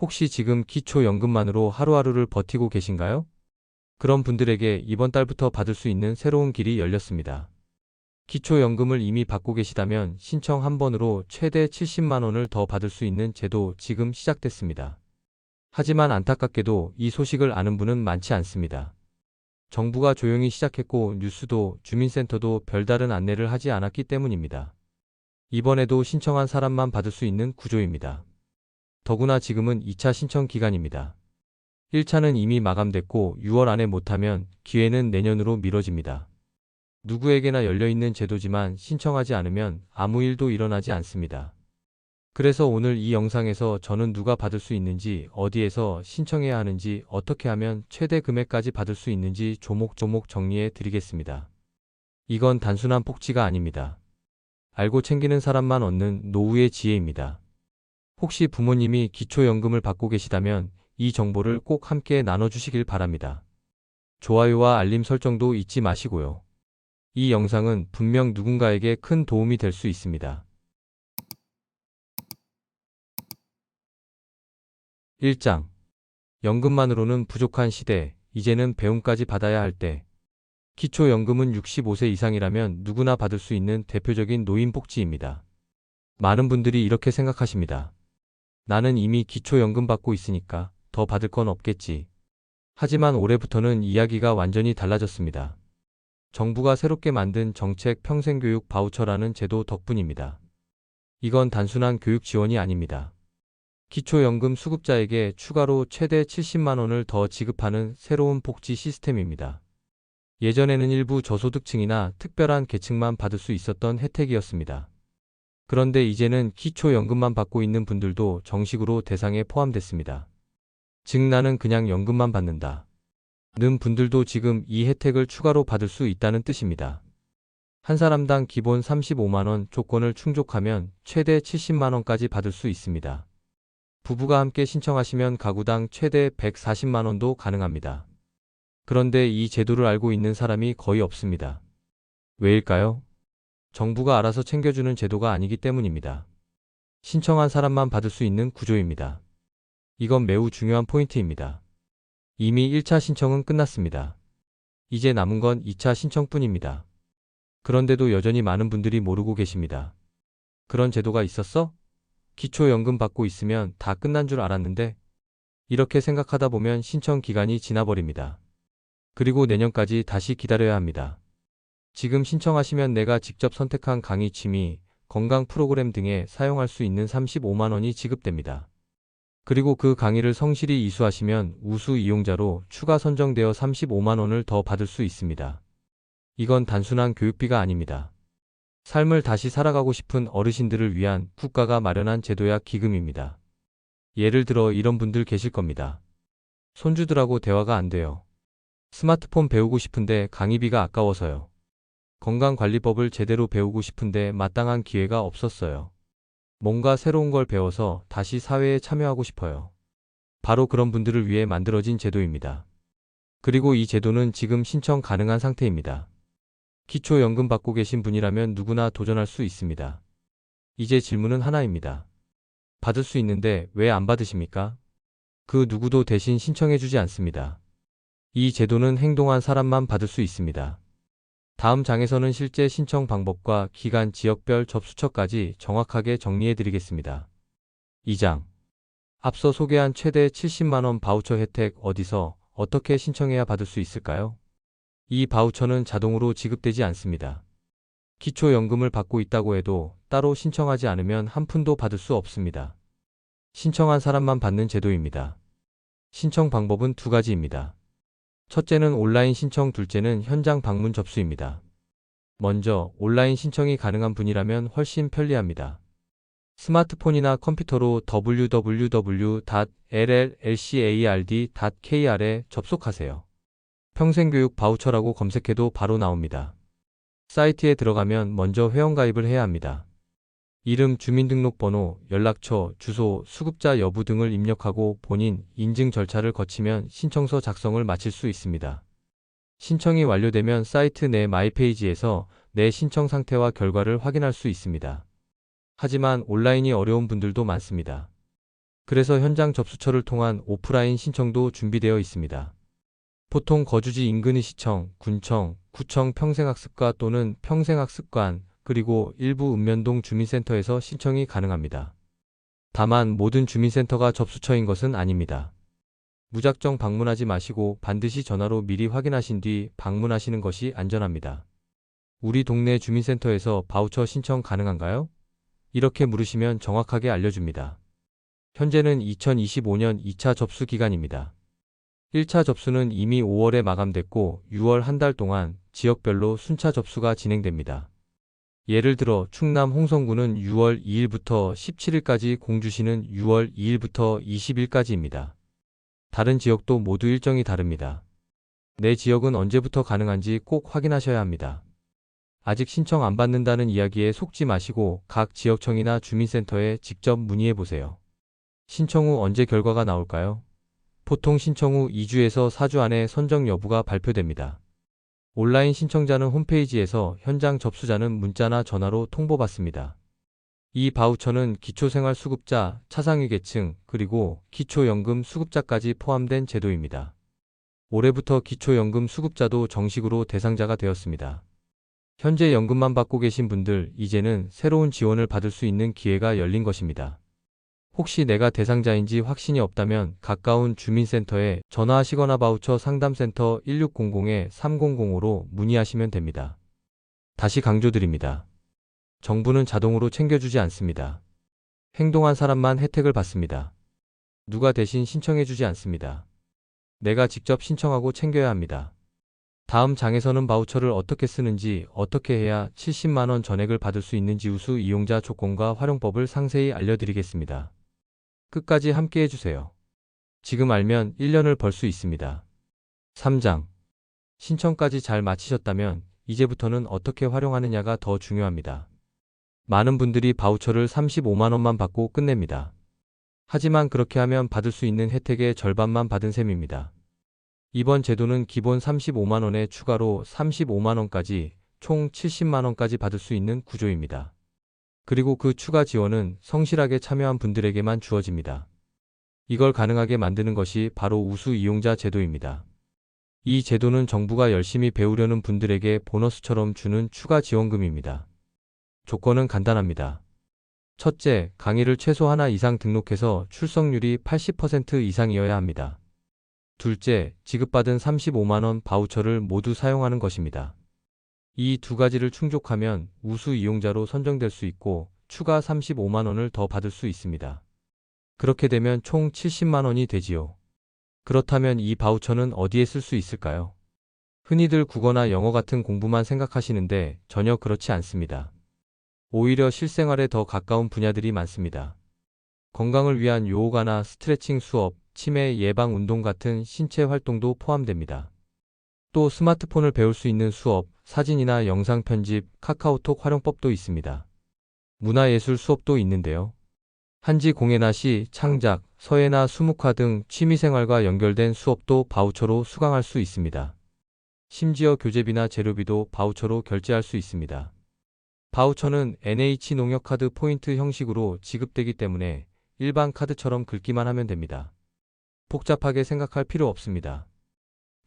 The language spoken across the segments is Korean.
혹시 지금 기초연금만으로 하루하루를 버티고 계신가요? 그런 분들에게 이번 달부터 받을 수 있는 새로운 길이 열렸습니다. 기초연금을 이미 받고 계시다면 신청 한 번으로 최대 70만 원을 더 받을 수 있는 제도 지금 시작됐습니다. 하지만 안타깝게도 이 소식을 아는 분은 많지 않습니다. 정부가 조용히 시작했고 뉴스도 주민센터도 별다른 안내를 하지 않았기 때문입니다. 이번에도 신청한 사람만 받을 수 있는 구조입니다. 더구나 지금은 2차 신청 기간입니다. 1차는 이미 마감됐고 6월 안에 못하면 기회는 내년으로 미뤄집니다. 누구에게나 열려있는 제도지만 신청하지 않으면 아무 일도 일어나지 않습니다. 그래서 오늘 이 영상에서 저는 누가 받을 수 있는지, 어디에서 신청해야 하는지, 어떻게 하면 최대 금액까지 받을 수 있는지 조목조목 정리해 드리겠습니다. 이건 단순한 폭지가 아닙니다. 알고 챙기는 사람만 얻는 노후의 지혜입니다. 혹시 부모님이 기초연금을 받고 계시다면 이 정보를 꼭 함께 나눠주시길 바랍니다. 좋아요와 알림 설정도 잊지 마시고요. 이 영상은 분명 누군가에게 큰 도움이 될 수 있습니다. 1장. 연금만으로는 부족한 시대, 이제는 배움까지 받아야 할 때. 기초연금은 65세 이상이라면 누구나 받을 수 있는 대표적인 노인복지입니다. 많은 분들이 이렇게 생각하십니다. 나는 이미 기초연금 받고 있으니까 더 받을 건 없겠지. 하지만 올해부터는 이야기가 완전히 달라졌습니다. 정부가 새롭게 만든 정책 평생교육 바우처라는 제도 덕분입니다. 이건 단순한 교육 지원이 아닙니다. 기초연금 수급자에게 추가로 최대 70만 원을 더 지급하는 새로운 복지 시스템입니다. 예전에는 일부 저소득층이나 특별한 계층만 받을 수 있었던 혜택이었습니다. 그런데 이제는 기초연금만 받고 있는 분들도 정식으로 대상에 포함됐습니다. 즉 나는 그냥 연금만 받는다 는 분들도 지금 이 혜택을 추가로 받을 수 있다는 뜻입니다. 한 사람당 기본 35만 원 조건을 충족하면 최대 70만 원까지 받을 수 있습니다. 부부가 함께 신청하시면 가구당 최대 140만 원도 가능합니다. 그런데 이 제도를 알고 있는 사람이 거의 없습니다. 왜일까요? 정부가 알아서 챙겨주는 제도가 아니기 때문입니다. 신청한 사람만 받을 수 있는 구조입니다. 이건 매우 중요한 포인트입니다. 이미 1차 신청은 끝났습니다. 이제 남은 건 2차 신청뿐입니다. 그런데도 여전히 많은 분들이 모르고 계십니다. 그런 제도가 있었어? 기초연금 받고 있으면 다 끝난 줄 알았는데? 이렇게 생각하다 보면 신청 기간이 지나버립니다. 그리고 내년까지 다시 기다려야 합니다. 지금 신청하시면 내가 직접 선택한 강의, 취미, 건강 프로그램 등에 사용할 수 있는 35만 원이 지급됩니다. 그리고 그 강의를 성실히 이수하시면 우수 이용자로 추가 선정되어 35만 원을 더 받을 수 있습니다. 이건 단순한 교육비가 아닙니다. 삶을 다시 살아가고 싶은 어르신들을 위한 국가가 마련한 제도야 기금입니다. 예를 들어 이런 분들 계실 겁니다. 손주들하고 대화가 안 돼요. 스마트폰 배우고 싶은데 강의비가 아까워서요. 건강관리법을 제대로 배우고 싶은데 마땅한 기회가 없었어요. 뭔가 새로운 걸 배워서 다시 사회에 참여하고 싶어요. 바로 그런 분들을 위해 만들어진 제도입니다. 그리고 이 제도는 지금 신청 가능한 상태입니다. 기초연금 받고 계신 분이라면 누구나 도전할 수 있습니다. 이제 질문은 하나입니다. 받을 수 있는데 왜 안 받으십니까? 그 누구도 대신 신청해주지 않습니다. 이 제도는 행동한 사람만 받을 수 있습니다. 다음 장에서는 실제 신청 방법과 기간, 지역별 접수처까지 정확하게 정리해 드리겠습니다. 2장. 앞서 소개한 최대 70만 원 바우처 혜택 어디서 어떻게 신청해야 받을 수 있을까요? 이 바우처는 자동으로 지급되지 않습니다. 기초연금을 받고 있다고 해도 따로 신청하지 않으면 한 푼도 받을 수 없습니다. 신청한 사람만 받는 제도입니다. 신청 방법은 두 가지입니다. 첫째는 온라인 신청, 둘째는 현장 방문 접수입니다. 먼저 온라인 신청이 가능한 분이라면 훨씬 편리합니다. 스마트폰이나 컴퓨터로 www.llcard.kr에 접속하세요. 평생교육 바우처라고 검색해도 바로 나옵니다. 사이트에 들어가면 먼저 회원가입을 해야 합니다. 이름, 주민등록번호, 연락처, 주소, 수급자 여부 등을 입력하고 본인 인증 절차를 거치면 신청서 작성을 마칠 수 있습니다. 신청이 완료되면 사이트 내 마이페이지에서 내 신청 상태와 결과를 확인할 수 있습니다. 하지만 온라인이 어려운 분들도 많습니다. 그래서 현장 접수처를 통한 오프라인 신청도 준비되어 있습니다. 보통 거주지 인근의 시청, 군청, 구청 평생학습과 또는 평생학습관, 그리고 일부 읍면동 주민센터에서 신청이 가능합니다. 다만 모든 주민센터가 접수처인 것은 아닙니다. 무작정 방문하지 마시고 반드시 전화로 미리 확인하신 뒤 방문하시는 것이 안전합니다. 우리 동네 주민센터에서 바우처 신청 가능한가요? 이렇게 물으시면 정확하게 알려줍니다. 현재는 2025년 2차 접수 기간입니다. 1차 접수는 이미 5월에 마감됐고 6월 한 달 동안 지역별로 순차 접수가 진행됩니다. 예를 들어 충남 홍성군은 6월 2일부터 17일까지, 공주시는 6월 2일부터 20일까지입니다. 다른 지역도 모두 일정이 다릅니다. 내 지역은 언제부터 가능한지 꼭 확인하셔야 합니다. 아직 신청 안 받는다는 이야기에 속지 마시고 각 지역청이나 주민센터에 직접 문의해 보세요. 신청 후 언제 결과가 나올까요? 보통 신청 후 2주에서 4주 안에 선정 여부가 발표됩니다. 온라인 신청자는 홈페이지에서, 현장 접수자는 문자나 전화로 통보받습니다. 이 바우처는 기초생활수급자, 차상위계층, 그리고 기초연금 수급자까지 포함된 제도입니다. 올해부터 기초연금 수급자도 정식으로 대상자가 되었습니다. 현재 연금만 받고 계신 분들, 이제는 새로운 지원을 받을 수 있는 기회가 열린 것입니다. 혹시 내가 대상자인지 확신이 없다면 가까운 주민센터에 전화하시거나 바우처 상담센터 1600-3005로 문의하시면 됩니다. 다시 강조드립니다. 정부는 자동으로 챙겨주지 않습니다. 행동한 사람만 혜택을 받습니다. 누가 대신 신청해주지 않습니다. 내가 직접 신청하고 챙겨야 합니다. 다음 장에서는 바우처를 어떻게 쓰는지, 어떻게 해야 70만원 전액을 받을 수 있는지, 우수 이용자 조건과 활용법을 상세히 알려드리겠습니다. 끝까지 함께 해주세요. 지금 알면 1년을 벌 수 있습니다. 3장. 신청까지 잘 마치셨다면 이제부터는 어떻게 활용하느냐가 더 중요합니다. 많은 분들이 바우처를 35만원만 받고 끝냅니다. 하지만 그렇게 하면 받을 수 있는 혜택의 절반만 받은 셈입니다. 이번 제도는 기본 35만원에 추가로 35만원까지 총 70만원까지 받을 수 있는 구조입니다. 그리고 그 추가 지원은 성실하게 참여한 분들에게만 주어집니다. 이걸 가능하게 만드는 것이 바로 우수 이용자 제도입니다. 이 제도는 정부가 열심히 배우려는 분들에게 보너스처럼 주는 추가 지원금입니다. 조건은 간단합니다. 첫째, 강의를 최소 하나 이상 등록해서 출석률이 80% 이상이어야 합니다. 둘째, 지급받은 35만원 바우처를 모두 사용하는 것입니다. 이 두 가지를 충족하면 우수 이용자로 선정될 수 있고 추가 35만원을 더 받을 수 있습니다. 그렇게 되면 총 70만원이 되지요. 그렇다면 이 바우처는 어디에 쓸 수 있을까요? 흔히들 국어나 영어 같은 공부만 생각하시는데 전혀 그렇지 않습니다. 오히려 실생활에 더 가까운 분야들이 많습니다. 건강을 위한 요가나 스트레칭 수업, 치매 예방 운동 같은 신체 활동도 포함됩니다. 또 스마트폰을 배울 수 있는 수업, 사진이나 영상 편집, 카카오톡 활용법도 있습니다. 문화예술 수업도 있는데요. 한지 공예나 시, 창작, 서예나 수묵화 등 취미생활과 연결된 수업도 바우처로 수강할 수 있습니다. 심지어 교재비나 재료비도 바우처로 결제할 수 있습니다. 바우처는 NH농협카드 포인트 형식으로 지급되기 때문에 일반 카드처럼 긁기만 하면 됩니다. 복잡하게 생각할 필요 없습니다.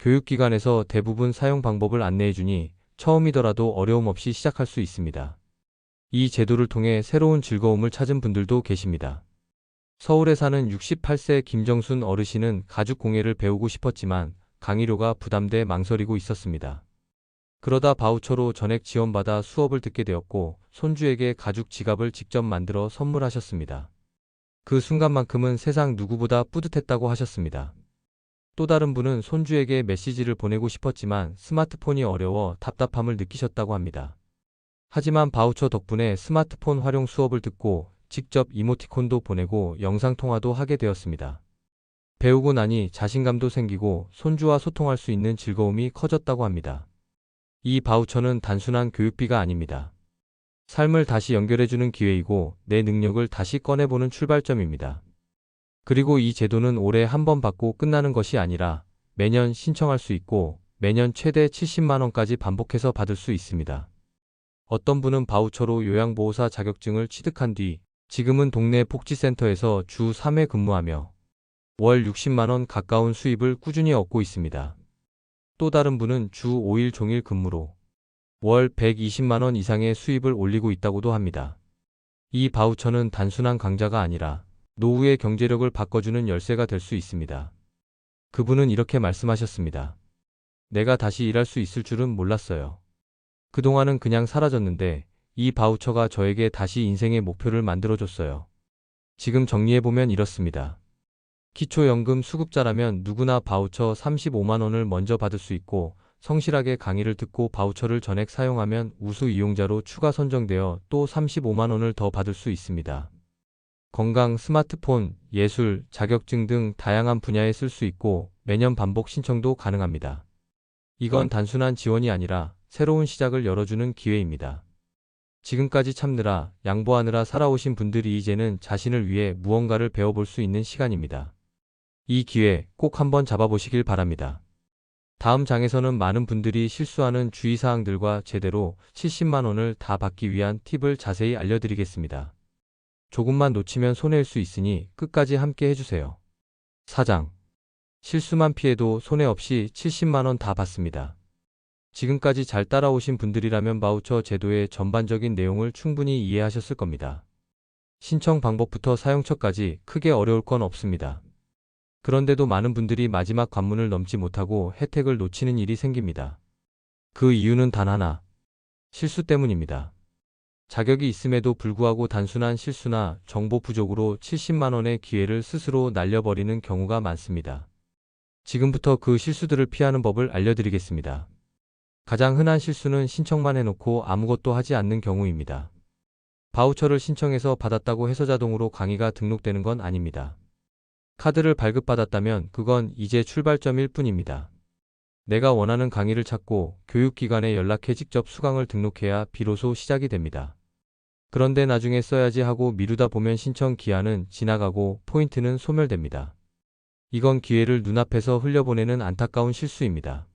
교육기관에서 대부분 사용 방법을 안내해주니 처음이더라도 어려움 없이 시작할 수 있습니다. 이 제도를 통해 새로운 즐거움을 찾은 분들도 계십니다. 서울에 사는 68세 김정순 어르신은 가죽 공예를 배우고 싶었지만 강의료가 부담돼 망설이고 있었습니다. 그러다 바우처로 전액 지원받아 수업을 듣게 되었고 손주에게 가죽 지갑을 직접 만들어 선물하셨습니다. 그 순간만큼은 세상 누구보다 뿌듯했다고 하셨습니다. 또 다른 분은 손주에게 메시지를 보내고 싶었지만 스마트폰이 어려워 답답함을 느끼셨다고 합니다. 하지만 바우처 덕분에 스마트폰 활용 수업을 듣고 직접 이모티콘도 보내고 영상통화도 하게 되었습니다. 배우고 나니 자신감도 생기고 손주와 소통할 수 있는 즐거움이 커졌다고 합니다. 이 바우처는 단순한 교육비가 아닙니다. 삶을 다시 연결해주는 기회이고 내 능력을 다시 꺼내보는 출발점입니다. 그리고 이 제도는 올해 한 번 받고 끝나는 것이 아니라 매년 신청할 수 있고 매년 최대 70만원까지 반복해서 받을 수 있습니다. 어떤 분은 바우처로 요양보호사 자격증을 취득한 뒤 지금은 동네 복지센터에서 주 3회 근무하며 월 60만 원 가까운 수입을 꾸준히 얻고 있습니다. 또 다른 분은 주 5일 종일 근무로 월 120만 원 이상의 수입을 올리고 있다고도 합니다. 이 바우처는 단순한 강좌가 아니라 노후의 경제력을 바꿔주는 열쇠가 될 수 있습니다. 그분은 이렇게 말씀하셨습니다. 내가 다시 일할 수 있을 줄은 몰랐어요. 그동안은 그냥 사라졌는데 이 바우처가 저에게 다시 인생의 목표를 만들어줬어요. 지금 정리해보면 이렇습니다. 기초연금 수급자라면 누구나 바우처 35만 원을 먼저 받을 수 있고 성실하게 강의를 듣고 바우처를 전액 사용하면 우수 이용자로 추가 선정되어 또 35만 원을 더 받을 수 있습니다. 건강, 스마트폰, 예술, 자격증 등 다양한 분야에 쓸 수 있고 매년 반복 신청도 가능합니다. 이건 단순한 지원이 아니라 새로운 시작을 열어주는 기회입니다. 지금까지 참느라 양보하느라 살아오신 분들이 이제는 자신을 위해 무언가를 배워볼 수 있는 시간입니다. 이 기회 꼭 한번 잡아보시길 바랍니다. 다음 장에서는 많은 분들이 실수하는 주의사항들과 제대로 70만 원을 다 받기 위한 팁을 자세히 알려드리겠습니다. 조금만 놓치면 손해일 수 있으니 끝까지 함께 해주세요. 4장. 실수만 피해도 손해 없이 70만 원 다 받습니다. 지금까지 잘 따라오신 분들이라면 바우처 제도의 전반적인 내용을 충분히 이해하셨을 겁니다. 신청 방법부터 사용처까지 크게 어려울 건 없습니다. 그런데도 많은 분들이 마지막 관문을 넘지 못하고 혜택을 놓치는 일이 생깁니다. 그 이유는 단 하나, 실수 때문입니다. 자격이 있음에도 불구하고 단순한 실수나 정보 부족으로 70만 원의 기회를 스스로 날려버리는 경우가 많습니다. 지금부터 그 실수들을 피하는 법을 알려드리겠습니다. 가장 흔한 실수는 신청만 해놓고 아무것도 하지 않는 경우입니다. 바우처를 신청해서 받았다고 해서 자동으로 강의가 등록되는 건 아닙니다. 카드를 발급받았다면 그건 이제 출발점일 뿐입니다. 내가 원하는 강의를 찾고 교육기관에 연락해 직접 수강을 등록해야 비로소 시작이 됩니다. 그런데 나중에 써야지 하고 미루다 보면 신청 기한은 지나가고 포인트는 소멸됩니다. 이건 기회를 눈앞에서 흘려보내는 안타까운 실수입니다.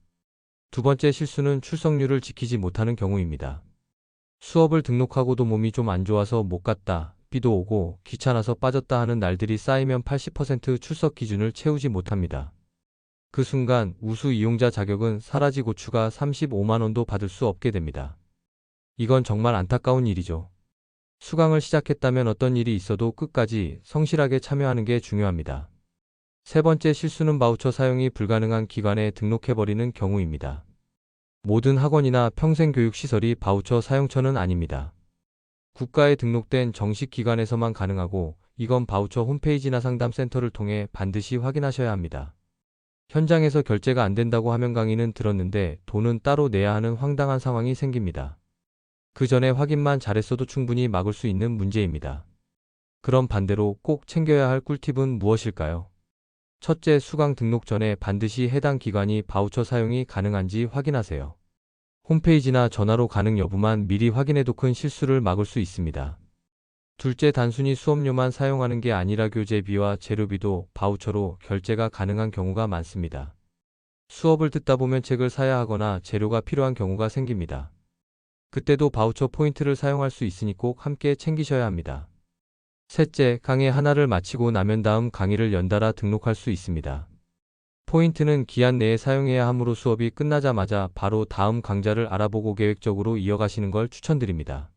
두 번째 실수는 출석률을 지키지 못하는 경우입니다. 수업을 등록하고도 몸이 좀 안 좋아서 못 갔다, 비도 오고 귀찮아서 빠졌다 하는 날들이 쌓이면 80% 출석 기준을 채우지 못합니다. 그 순간 우수 이용자 자격은 사라지고 추가 35만 원도 받을 수 없게 됩니다. 이건 정말 안타까운 일이죠. 수강을 시작했다면 어떤 일이 있어도 끝까지 성실하게 참여하는 게 중요합니다. 세 번째 실수는 바우처 사용이 불가능한 기관에 등록해버리는 경우입니다. 모든 학원이나 평생교육시설이 바우처 사용처는 아닙니다. 국가에 등록된 정식 기관에서만 가능하고 이건 바우처 홈페이지나 상담센터를 통해 반드시 확인하셔야 합니다. 현장에서 결제가 안 된다고 하면 강의는 들었는데 돈은 따로 내야 하는 황당한 상황이 생깁니다. 그 전에 확인만 잘했어도 충분히 막을 수 있는 문제입니다. 그럼 반대로 꼭 챙겨야 할 꿀팁은 무엇일까요? 첫째, 수강 등록 전에 반드시 해당 기관이 바우처 사용이 가능한지 확인하세요. 홈페이지나 전화로 가능 여부만 미리 확인해도 큰 실수를 막을 수 있습니다. 둘째, 단순히 수업료만 사용하는 게 아니라 교재비와 재료비도 바우처로 결제가 가능한 경우가 많습니다. 수업을 듣다 보면 책을 사야 하거나 재료가 필요한 경우가 생깁니다. 그때도 바우처 포인트를 사용할 수 있으니 꼭 함께 챙기셔야 합니다. 셋째, 강의 하나를 마치고 나면 다음 강의를 연달아 등록할 수 있습니다. 포인트는 기한 내에 사용해야 하므로 수업이 끝나자마자 바로 다음 강좌를 알아보고 계획적으로 이어가시는 걸 추천드립니다.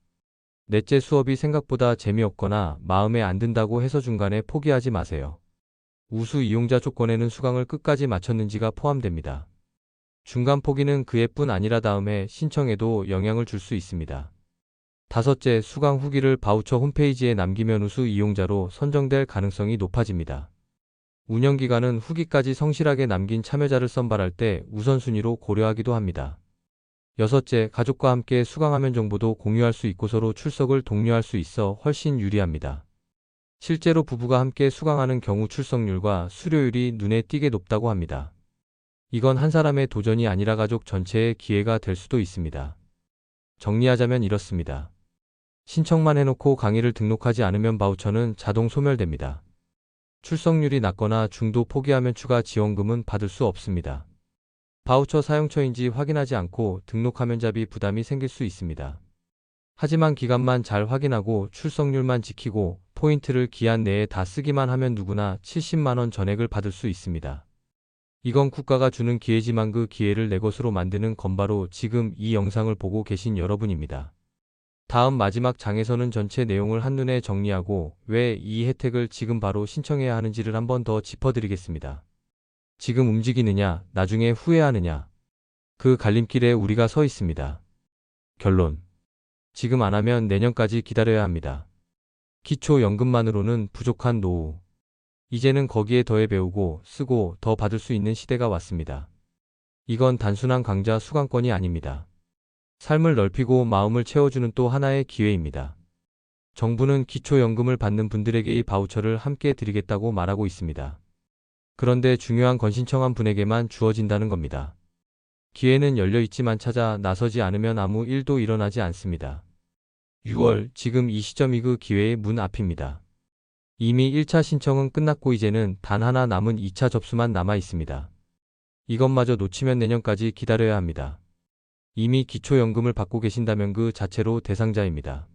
넷째, 수업이 생각보다 재미없거나 마음에 안 든다고 해서 중간에 포기하지 마세요. 우수 이용자 조건에는 수강을 끝까지 마쳤는지가 포함됩니다. 중간 포기는 그 해뿐 아니라 다음에 신청에도 영향을 줄 수 있습니다. 다섯째, 수강 후기를 바우처 홈페이지에 남기면 우수 이용자로 선정될 가능성이 높아집니다. 운영기관은 후기까지 성실하게 남긴 참여자를 선발할 때 우선순위로 고려하기도 합니다. 여섯째, 가족과 함께 수강하면 정보도 공유할 수 있고 서로 출석을 독려할 수 있어 훨씬 유리합니다. 실제로 부부가 함께 수강하는 경우 출석률과 수료율이 눈에 띄게 높다고 합니다. 이건 한 사람의 도전이 아니라 가족 전체의 기회가 될 수도 있습니다. 정리하자면 이렇습니다. 신청만 해놓고 강의를 등록하지 않으면 바우처는 자동 소멸됩니다. 출석률이 낮거나 중도 포기하면 추가 지원금은 받을 수 없습니다. 바우처 사용처인지 확인하지 않고 등록하면 자비 부담이 생길 수 있습니다. 하지만 기간만 잘 확인하고 출석률만 지키고 포인트를 기한 내에 다 쓰기만 하면 누구나 70만 원 전액을 받을 수 있습니다. 이건 국가가 주는 기회지만 그 기회를 내 것으로 만드는 건 바로 지금 이 영상을 보고 계신 여러분입니다. 다음 마지막 장에서는 전체 내용을 한눈에 정리하고 왜 이 혜택을 지금 바로 신청해야 하는지를 한 번 더 짚어드리겠습니다. 지금 움직이느냐, 나중에 후회하느냐. 그 갈림길에 우리가 서 있습니다. 결론. 지금 안 하면 내년까지 기다려야 합니다. 기초연금만으로는 부족한 노후. 이제는 거기에 더해 배우고 쓰고 더 받을 수 있는 시대가 왔습니다. 이건 단순한 강좌 수강권이 아닙니다. 삶을 넓히고 마음을 채워주는 또 하나의 기회입니다. 정부는 기초연금을 받는 분들에게 이 바우처를 함께 드리겠다고 말하고 있습니다. 그런데 중요한 건 신청한 분에게만 주어진다는 겁니다. 기회는 열려 있지만 찾아 나서지 않으면 아무 일도 일어나지 않습니다. 6월, 지금 이 시점이 그 기회의 문 앞입니다. 이미 1차 신청은 끝났고 이제는 단 하나 남은 2차 접수만 남아 있습니다. 이것마저 놓치면 내년까지 기다려야 합니다. 이미 기초연금을 받고 계신다면 그 자체로 대상자입니다.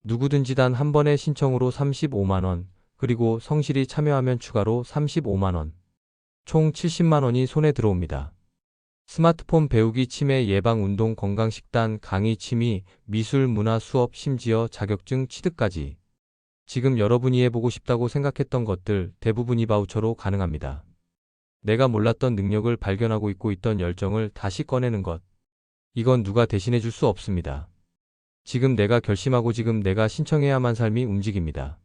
누구든지 단 한 번의 신청으로 35만 원, 그리고 성실히 참여하면 추가로 35만 원, 총 70만 원이 손에 들어옵니다. 스마트폰 배우기, 치매 예방, 운동, 건강, 식단, 강의, 취미, 미술, 문화, 수업, 심지어 자격증 취득까지. 지금 여러분이 해보고 싶다고 생각했던 것들 대부분이 바우처로 가능합니다. 내가 몰랐던 능력을 발견하고 있던 열정을 다시 꺼내는 것. 이건 누가 대신해 줄 수 없습니다. 지금 내가 결심하고 지금 내가 신청해야만 삶이 움직입니다.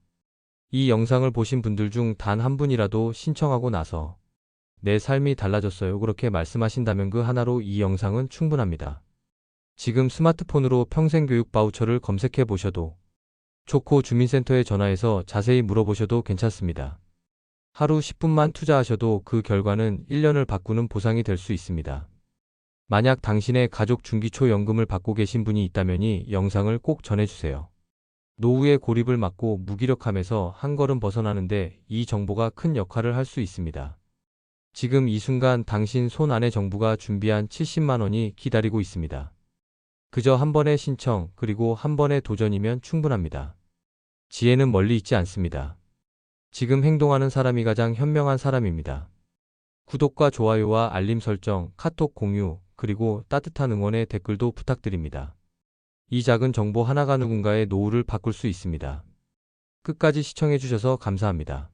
이 영상을 보신 분들 중 단 한 분이라도 신청하고 나서 내 삶이 달라졌어요, 그렇게 말씀하신다면 그 하나로 이 영상은 충분합니다. 지금 스마트폰으로 평생교육 바우처를 검색해 보셔도 좋고 주민센터에 전화해서 자세히 물어보셔도 괜찮습니다. 하루 10분만 투자하셔도 그 결과는 1년을 바꾸는 보상이 될 수 있습니다. 만약 당신의 가족 중기초연금을 받고 계신 분이 있다면 이 영상을 꼭 전해주세요. 노후의 고립을 막고 무기력함에서 한 걸음 벗어나는데 이 정보가 큰 역할을 할 수 있습니다. 지금 이 순간 당신 손 안에 정부가 준비한 70만 원이 기다리고 있습니다. 그저 한 번의 신청 그리고 한 번의 도전이면 충분합니다. 지혜는 멀리 있지 않습니다. 지금 행동하는 사람이 가장 현명한 사람입니다. 구독과 좋아요와 알림 설정, 카톡 공유, 그리고 따뜻한 응원의 댓글도 부탁드립니다. 이 작은 정보 하나가 누군가의 노후를 바꿀 수 있습니다. 끝까지 시청해 주셔서 감사합니다.